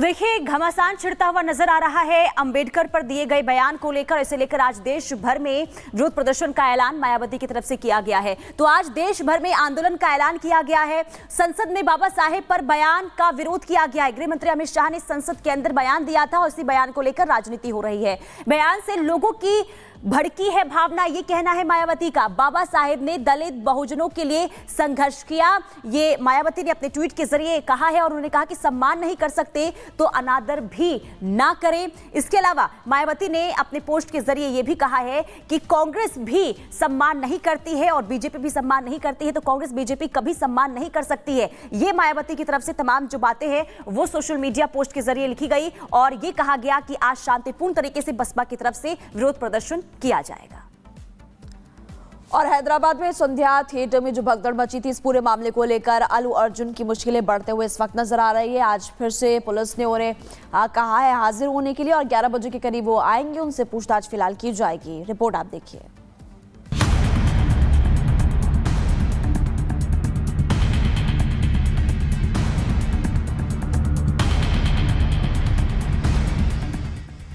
देखिए, घमासान छिड़ता हुआ नजर आ रहा है अंबेडकर पर दिए गए बयान को लेकर। इसे लेकर आज देश भर में विरोध प्रदर्शन का ऐलान मायावती की तरफ से किया गया है। तो आज देश भर में आंदोलन का ऐलान किया गया है। संसद में बाबा साहेब पर बयान का विरोध किया गया है। गृह मंत्री अमित शाह ने संसद के अंदर बयान दिया था और इसी बयान को लेकर राजनीति हो रही है। बयान से लोगों की भड़की है भावना, ये कहना है मायावती का। बाबा साहेब ने दलित बहुजनों के लिए संघर्ष किया, ये मायावती ने अपने ट्वीट के जरिए कहा है। और उन्होंने कहा कि सम्मान नहीं कर सकते तो अनादर भी ना करें। इसके अलावा मायावती ने अपने पोस्ट के जरिए यह भी कहा है कि कांग्रेस भी सम्मान नहीं करती है और बीजेपी भी सम्मान नहीं करती है, तो कांग्रेस बीजेपी कभी सम्मान नहीं कर सकती है। ये मायावती की तरफ से तमाम जो बातें हैं वो सोशल मीडिया पोस्ट के जरिए लिखी गई और ये कहा गया कि आज शांतिपूर्ण तरीके से बसपा की तरफ से विरोध प्रदर्शन किया जाएगा। और हैदराबाद में संध्या थिएटर में जो भगदड़ मची थी, इस पूरे मामले को लेकर अल्लू अर्जुन की मुश्किलें बढ़ते हुए इस वक्त नजर आ रही है। आज फिर से पुलिस ने उन्हें कहा है हाजिर होने के लिए और 11 बजे के करीब वो आएंगे, उनसे पूछताछ फिलहाल की जाएगी। रिपोर्ट आप देखिए।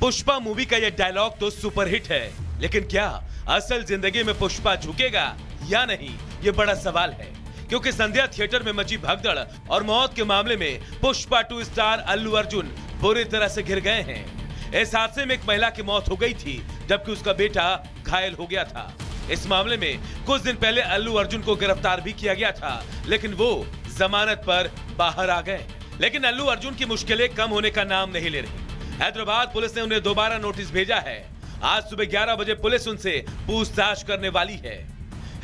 पुष्पा मूवी का यह डायलॉग तो सुपरहिट है, लेकिन क्या असल जिंदगी में पुष्पा झुकेगा या नहीं, ये बड़ा सवाल है। क्योंकि संध्या थिएटर में मची भगदड़ और मौत के मामले में पुष्पा 2 स्टार अल्लू अर्जुन बुरी तरह से घिर गए हैं। इस हादसे में एक महिला की मौत हो गई थी, जबकि उसका बेटा घायल हो गया था। इस मामले में कुछ दिन पहले अल्लू अर्जुन को गिरफ्तार भी किया गया था, लेकिन वो जमानत पर बाहर आ गए। लेकिन अल्लू अर्जुन की मुश्किलें कम होने का नाम नहीं ले रही। हैदराबाद पुलिस ने उन्हें दोबारा नोटिस भेजा है। आज सुबह 11 बजे पुलिस उनसे पूछताछ करने वाली है।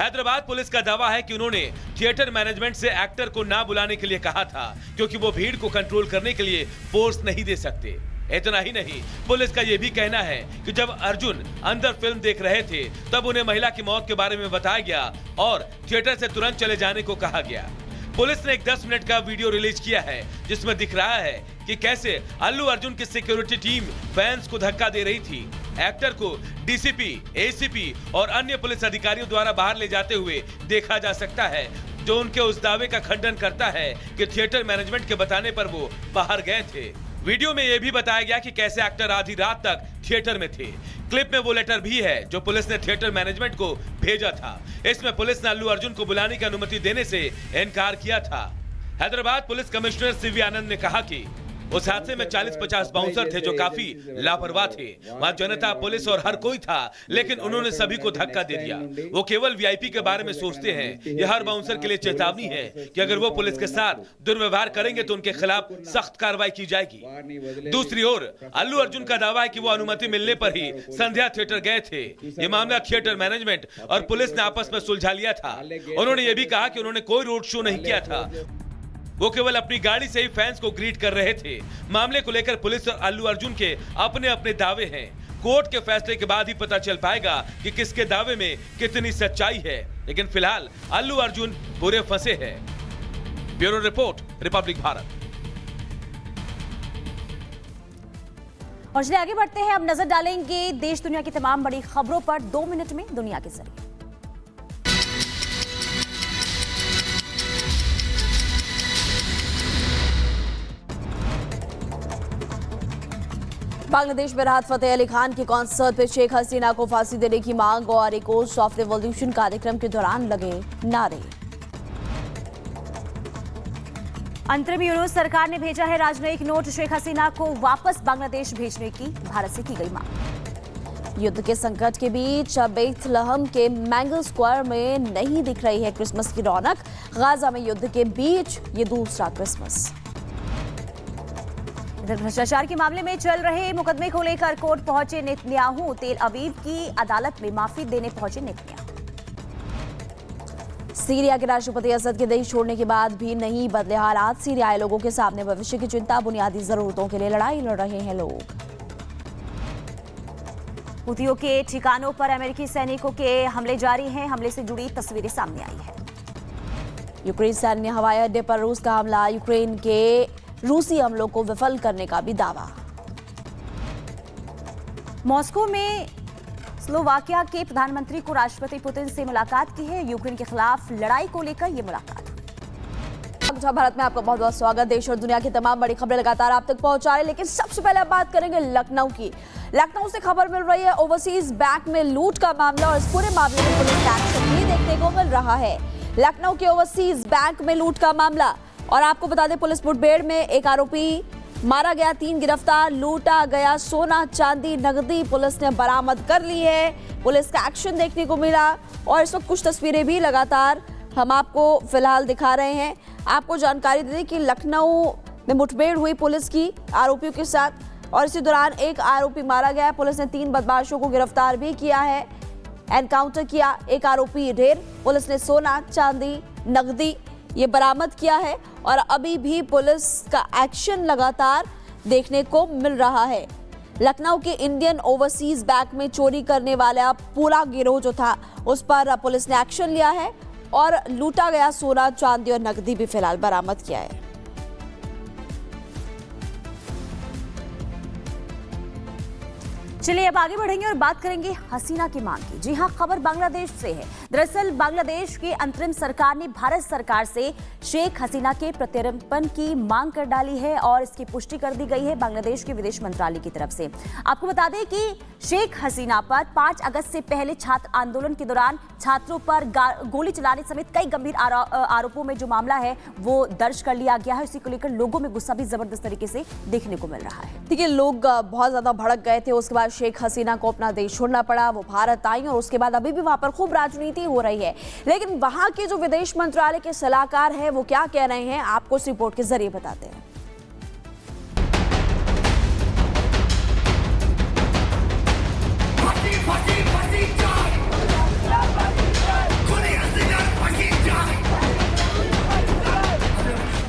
हैदराबाद पुलिस का दावा है कि उन्होंने थिएटर मैनेजमेंट से एक्टर को ना बुलाने के लिए कहा था, क्योंकि वो भीड़ को कंट्रोल करने के लिए फोर्स नहीं दे सकते। इतना ही नहीं, पुलिस का यह भी कहना है कि जब अर्जुन अंदर फिल्म देख रहे थे तब उन्हें महिला की मौत के बारे में बताया गया और थिएटर से तुरंत चले जाने को कहा गया। पुलिस ने एक 10 मिनट का वीडियो रिलीज किया है, जिसमें दिख रहा है कि कैसे अल्लू अर्जुन की सिक्योरिटी टीम फैंस को धक्का दे रही थी। एक्टर को डीसीपी, एसीपी और अन्य पुलिस अधिकारियों द्वारा बाहर ले जाते हुए देखा जा सकता है, जो उनके उस दावे का खंडन करता है कि थिएटर मैनेजमेंट के बताने पर वो बाहर गए थे। वीडियो में यह भी बताया गया कि कैसे एक्टर आधी रात तक थिएटर में थे। क्लिप में वो लेटर भी है जो पुलिस ने थिएटर मैनेजमेंट को भेजा था। इसमें पुलिस ने अल्लू अर्जुन को बुलाने की अनुमति देने से इनकार किया था। हैदराबाद पुलिस कमिश्नर सीवी आनंद ने कहा कि उस हादसे में 40-50 बाउंसर थे जो काफी लापरवाह थे। वहां जनता, पुलिस और हर कोई था, लेकिन उन्होंने सभी को धक्का दे दिया। वो केवल वीआईपी के बारे में सोचते हैं। यह हर बाउंसर के लिए चेतावनी है कि अगर वो पुलिस के साथ दुर्व्यवहार करेंगे तो उनके खिलाफ सख्त कार्रवाई की जाएगी। दूसरी ओर अल्लू अर्जुन का दावा है कि वो अनुमति मिलने पर ही संध्या थिएटर गए थे। ये मामला थिएटर मैनेजमेंट और पुलिस ने आपस में सुलझा लिया था। उन्होंने ये भी कहा कि उन्होंने कोई रोड शो नहीं किया था, वो केवल अपनी गाड़ी से ही फैंस को ग्रीट कर रहे थे। मामले को लेकर पुलिस और अल्लू अर्जुन के अपने अपने दावे हैं। कोर्ट के फैसले के बाद ही पता चल पाएगा कि किसके दावे में कितनी सच्चाई है। लेकिन फिलहाल अल्लू अर्जुन पूरे फंसे हैं। Bureau report, Republic Bharat. और चलिए आगे बढ़ते हैं। अब नजर डालेंगे देश दुनिया की तमाम बड़ी खबरों पर 2 मिनट में दुनिया के जरिए। बांग्लादेश में राहत फतेह अली खान के कॉन्सर्ट पर शेख हसीना को फांसी देने की मांग और एक ओस्ट ऑफ रिवॉल्यूशन कार्यक्रम के दौरान लगे नारे। अंतरिम यूनूस सरकार ने भेजा है राजनयिक नोट। शेख हसीना को वापस बांग्लादेश भेजने की भारत से की गई मांग। युद्ध के संकट के बीच बेथलहम के मैंगल स्क्वायर में नहीं दिख रही है क्रिसमस की रौनक। गाजा में युद्ध के बीच ये दूसरा क्रिसमस। भ्रष्टाचार के मामले में चल रहे मुकदमे को लेकर कोर्ट पहुंचे नेतन्याहू। तेल अवीव की अदालत में माफी देने पहुंचे नेतन्याहू। सीरिया के राष्ट्रपति असद के देश छोड़ने के बाद भी नहीं बदले हालात। सीरियाई लोगों के सामने भविष्य की चिंता, बुनियादी जरूरतों के लिए लड़ाई लड़ रहे हैं लोग। हुतियों के ठिकानों पर अमेरिकी सैनिकों के हमले जारी हैं। हमले से जुड़ी तस्वीरें सामने आई है। यूक्रेन सैन्य हवाई अड्डे पर रूस का हमला। यूक्रेन के रूसी हमलों को विफल करने का भी दावा। मॉस्को में स्लोवाकिया के प्रधानमंत्री को राष्ट्रपति पुतिन से मुलाकात की है। यूक्रेन के खिलाफ लड़ाई को लेकर यह मुलाकात। बुझा भारत में आपका बहुत बहुत स्वागत। देश और दुनिया की तमाम बड़ी खबरें लगातार आप तक पहुंचा रहे हैं, लेकिन सबसे पहले आप बात करेंगे लखनऊ की। लखनऊ से खबर मिल रही है ओवरसीज बैंक में लूट का मामला, और इस पूरे मामले में पुलिस का एक्शन भी देखने को मिल रहा है। लखनऊ के ओवरसीज बैंक में लूट का मामला, और आपको बता दें पुलिस मुठभेड़ में एक आरोपी मारा गया, 3 गिरफ्तार, लूटा गया सोना चांदी नकदी पुलिस ने बरामद कर ली है। पुलिस का एक्शन देखने को मिला, और इस वक्त कुछ तस्वीरें भी लगातार हम आपको फिलहाल दिखा रहे हैं। आपको जानकारी दे दें कि लखनऊ में मुठभेड़ हुई पुलिस की आरोपियों के साथ, और इसी दौरान एक आरोपी मारा गया है। पुलिस ने 3 बदमाशों को गिरफ्तार भी किया है, एनकाउंटर किया, एक आरोपी ढेर। पुलिस ने सोना चांदी नकदी ये बरामद किया है, और अभी भी पुलिस का एक्शन लगातार देखने को मिल रहा है। लखनऊ के इंडियन ओवरसीज बैंक में चोरी करने वाला पूरा गिरोह जो था उस पर पुलिस ने एक्शन लिया है, और लूटा गया सोना चांदी और नकदी भी फिलहाल बरामद किया है। चलिए अब आगे बढ़ेंगे और बात करेंगे हसीना की मांग की। जी हां, खबर बांग्लादेश से है। दरअसल बांग्लादेश की अंतरिम सरकार ने भारत सरकार से शेख हसीना के प्रत्यर्पण की मांग कर डाली है, और इसकी पुष्टि कर दी गई है बांग्लादेश के विदेश मंत्रालय की तरफ से। आपको बता दें कि शेख हसीना पर 5 अगस्त से पहले छात्र आंदोलन के दौरान छात्रों पर गोली चलाने समेत कई गंभीर आरोपों में जो मामला है वो दर्ज कर लिया गया है। इसी को लेकर लोगों में गुस्सा भी जबरदस्त तरीके से देखने को मिल रहा है। देखिए, लोग बहुत ज्यादा भड़क गए थे, उसके बाद शेख हसीना को अपना देश छोड़ना पड़ा, वो भारत आई, और उसके बाद अभी भी वहां पर खूब राजनीति हो रही है। लेकिन वहां के जो विदेश मंत्रालय के सलाहकार हैं वो क्या कह रहे हैं, आपको इस रिपोर्ट के जरिए बताते हैं।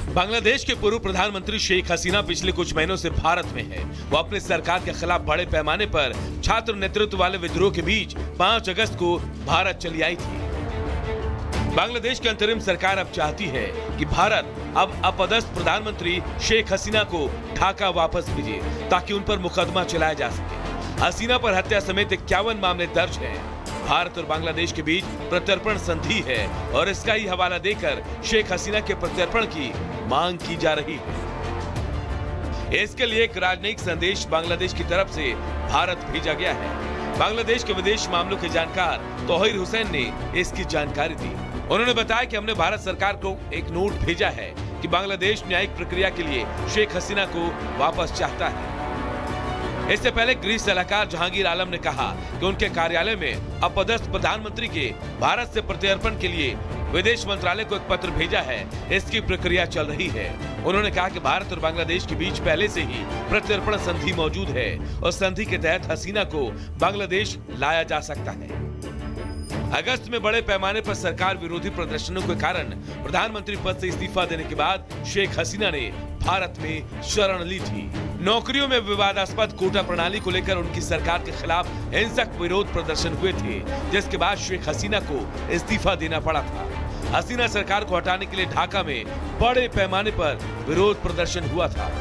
बांग्लादेश के पूर्व प्रधानमंत्री शेख हसीना पिछले कुछ महीनों से भारत में है। वो अपनी सरकार के खिलाफ बड़े पैमाने पर छात्र नेतृत्व वाले विद्रोह के बीच 5 अगस्त को भारत चली आई थी। बांग्लादेश की अंतरिम सरकार अब चाहती है कि भारत अब अपदस्थ प्रधानमंत्री शेख हसीना को ढाका वापस भेजे, ताकि उन पर मुकदमा चलाया जा सके। हसीना पर हत्या समेत 51 मामले दर्ज हैं। भारत और बांग्लादेश के बीच प्रत्यर्पण संधि है, और इसका ही हवाला देकर शेख हसीना के प्रत्यर्पण की मांग की जा रही है। इसके लिए एक राजनयिक संदेश बांग्लादेश की तरफ से भारत भेजा गया है। बांग्लादेश के विदेश मामलों के जानकार तौहीर हुसैन ने इसकी जानकारी दी। उन्होंने बताया कि हमने भारत सरकार को एक नोट भेजा है कि बांग्लादेश न्यायिक प्रक्रिया के लिए शेख हसीना को वापस चाहता है। इससे पहले गृह सलाहकार जहांगीर आलम ने कहा कि उनके कार्यालय में अपदस्थ प्रधानमंत्री के भारत से प्रत्यर्पण के लिए विदेश मंत्रालय को एक पत्र भेजा है, इसकी प्रक्रिया चल रही है। उन्होंने कहा कि भारत और बांग्लादेश के बीच पहले से ही प्रत्यर्पण संधि मौजूद है, और संधि के तहत हसीना को बांग्लादेश लाया जा सकता है। अगस्त में बड़े पैमाने पर सरकार विरोधी प्रदर्शनों के कारण प्रधानमंत्री पद से इस्तीफा देने के बाद शेख हसीना ने भारत में शरण ली थी। नौकरियों में विवादास्पद कोटा प्रणाली को लेकर उनकी सरकार के खिलाफ हिंसक विरोध प्रदर्शन हुए थे, जिसके बाद शेख हसीना को इस्तीफा देना पड़ा था। हसीना सरकार को हटाने के लिए ढाका में बड़े पैमाने पर विरोध प्रदर्शन हुआ था।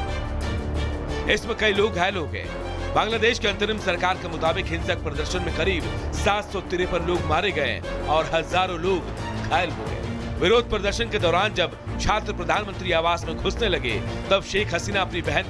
इसमें कई लोग घायल हो गए। बांग्लादेश की अंतरिम सरकार के मुताबिक हिंसक प्रदर्शन में करीब 753 लोग मारे गए और हजारों लोग घायल हो गए। विरोध प्रदर्शन के दौरान जब छात्र प्रधानमंत्री आवास में घुसने लगे, तब शेख हसीना अपनी बहन